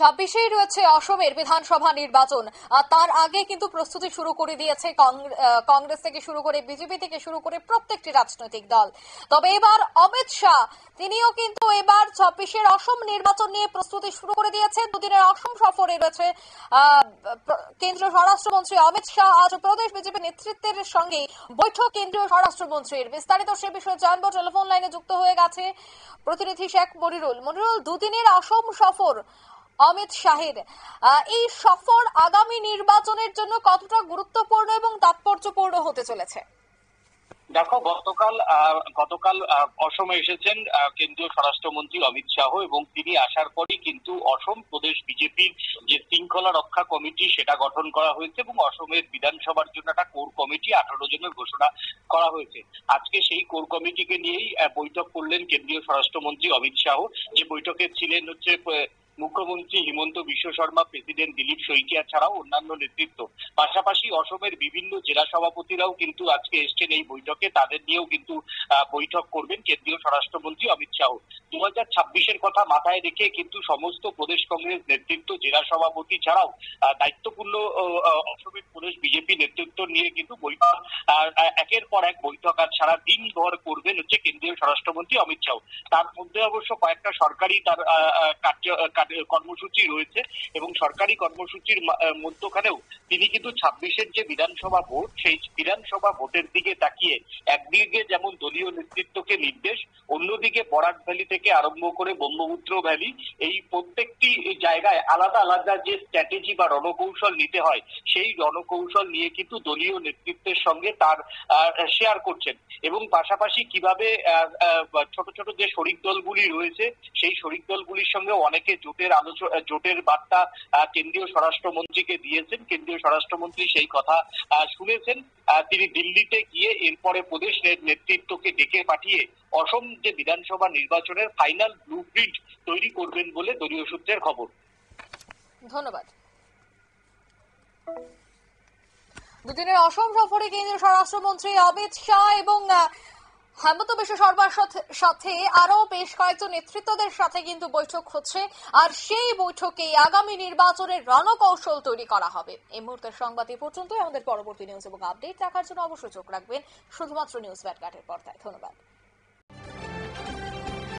26-এই রয়েছে অসমের বিধানসভা নির্বাচন। তার আগে কিন্তু প্রস্তুতি শুরু করে দিয়েছে কংগ্রেস থেকে শুরু করে বিজেপি থেকে শুরু করে প্রত্যেকটি রাজনৈতিক দল। তবে এবার অমিত শাহ তিনিও কিন্তু এবার 26-এর অসম নির্বাচন নিয়ে প্রস্তুতি শুরু করে দিয়েছেন। দুদিনের অসম সফরে রয়েছে কেন্দ্রীয় স্বরাষ্ট্রমন্ত্রী অমিত শাহ। আজ প্রদেশ বিজেপি নেতৃত্বের সঙ্গে বৈঠক কেন্দ্রীয় স্বরাষ্ট্রমন্ত্রীর। বিস্তারিত সে বিষয়ে জানবো, টেলিফোন লাইনে যুক্ত হয়ে গেছে প্রতিনিধি শেখ মনিরুল। দুদিনের অসম সফর অমিত শাহের, এই সফর আগামী নির্বাচনের জন্য কতটা গুরুত্বপূর্ণ এবং তাৎপর্যপূর্ণ হতে চলেছে? দেখো, গতকাল অসমে এসেছেন কেন্দ্রীয় স্বরাষ্ট্রমন্ত্রী অমিত শাহ এবং তিনি আসার পরই কিন্তু অসম প্রদেশ বিজেপির যে শৃঙ্খলা রক্ষা কমিটি সেটা গঠন করা হয়েছে এবং অসমের বিধানসভার জন্য একটা কোর কমিটি 18 জনের ঘোষণা করা হয়েছে। আজকে সেই কোর কমিটিকে নিয়েই বৈঠক করলেন কেন্দ্রীয় স্বরাষ্ট্রমন্ত্রী অমিত শাহ। যে বৈঠকে ছিলেন হচ্ছে মুখ্যমন্ত্রী হিমন্ত বিশ্ব শর্মা, প্রেসিডেন্ট দিলীপ শইকিয়া ছাড়াও অন্যান্য নেতৃত্ব। পাশাপাশি অসমের বিভিন্ন জেলা সভাপতিরাও কিন্তু আজকে এসছেন এই বৈঠকে। তাদের নিয়েও কিন্তু বৈঠক করবেন কেন্দ্রীয় স্বরাষ্ট্রমন্ত্রী অমিত শাহ। 2026-এর কথা মাথায় রেখে কিন্তু সমস্ত প্রদেশ কংগ্রেস নেতৃত্ব, জেলা সভাপতি ছাড়াও দায়িত্বপূর্ণ অসমের প্রদেশ বিজেপি নেতৃত্ব নিয়ে কিন্তু বৈঠক একের পর এক বৈঠক আজ সারা দিন ভর করবেন হচ্ছে কেন্দ্রীয় স্বরাষ্ট্রমন্ত্রী অমিত শাহ। তার মধ্যে অবশ্য কয়েকটা সরকারি তার কর্মসূচি রয়েছে এবং সরকারি কর্মসূচির মধ্যখানেও তিনি কিন্তু 26-এর যে বিধানসভা ভোট, সেই বিধানসভা ভোটের দিকে তাকিয়ে একদিকে যেমন দলীয় নেতৃত্বকে নির্দেশ, অন্যদিকে বরাক ভ্যালি থেকে আরম্ভ করে ব্রহ্মপুত্র ভ্যালি, এই প্রত্যেকটি জায়গায় আলাদা আলাদা যে স্ট্র্যাটেজি বা রণকৌশল নিতে হয়, সেই রণকৌশল নিয়ে কিন্তু দলীয় নেতৃত্বের সঙ্গে তার শেয়ার করছেন এবং পাশাপাশি কিভাবে ছোট ছোট যে শরিক দলগুলি রয়েছে সেই শরিক দলগুলির সঙ্গে অনেকে জোটের বার্তা কেন্দ্রীয় স্বরাষ্ট্রমন্ত্রীকে দিয়েছেন। কেন্দ্রীয় স্বরাষ্ট্রমন্ত্রী সেই কথা শুনেছেন। তিনি দিল্লিতে গিয়ে এরপরে প্রদেশ নেতৃত্বকে ডেকে পাঠিয়ে অসম যে বিধানসভা নির্বাচনের ফাইনাল ব্লুপ্রিন্ট তৈরি করবেন বলে দলীয় সূত্রের খবর। ধন্যবাদ। দুদিনের অসম সফরে কেন্দ্রীয় স্বরাষ্ট্রমন্ত্রী অমিত শাহ এবং হিমন্ত বিশ্ব শর্মার সাথে আরো বেশ কয়েকজন নেতৃত্বদের সাথে কিন্তু বৈঠক হচ্ছে, আর সেই বৈঠকে আগামী নির্বাচনের রণকৌশল তৈরি করা হবে। এই মুহূর্তের সংবাদ এই পর্যন্তই। আমাদের পরবর্তী নিউজ এবং আপডেট দেখার জন্য অবশ্যই চোখ রাখবেন শুধুমাত্র নিউজ ভ্যানগার্ডের পর্দায়। ধন্যবাদ।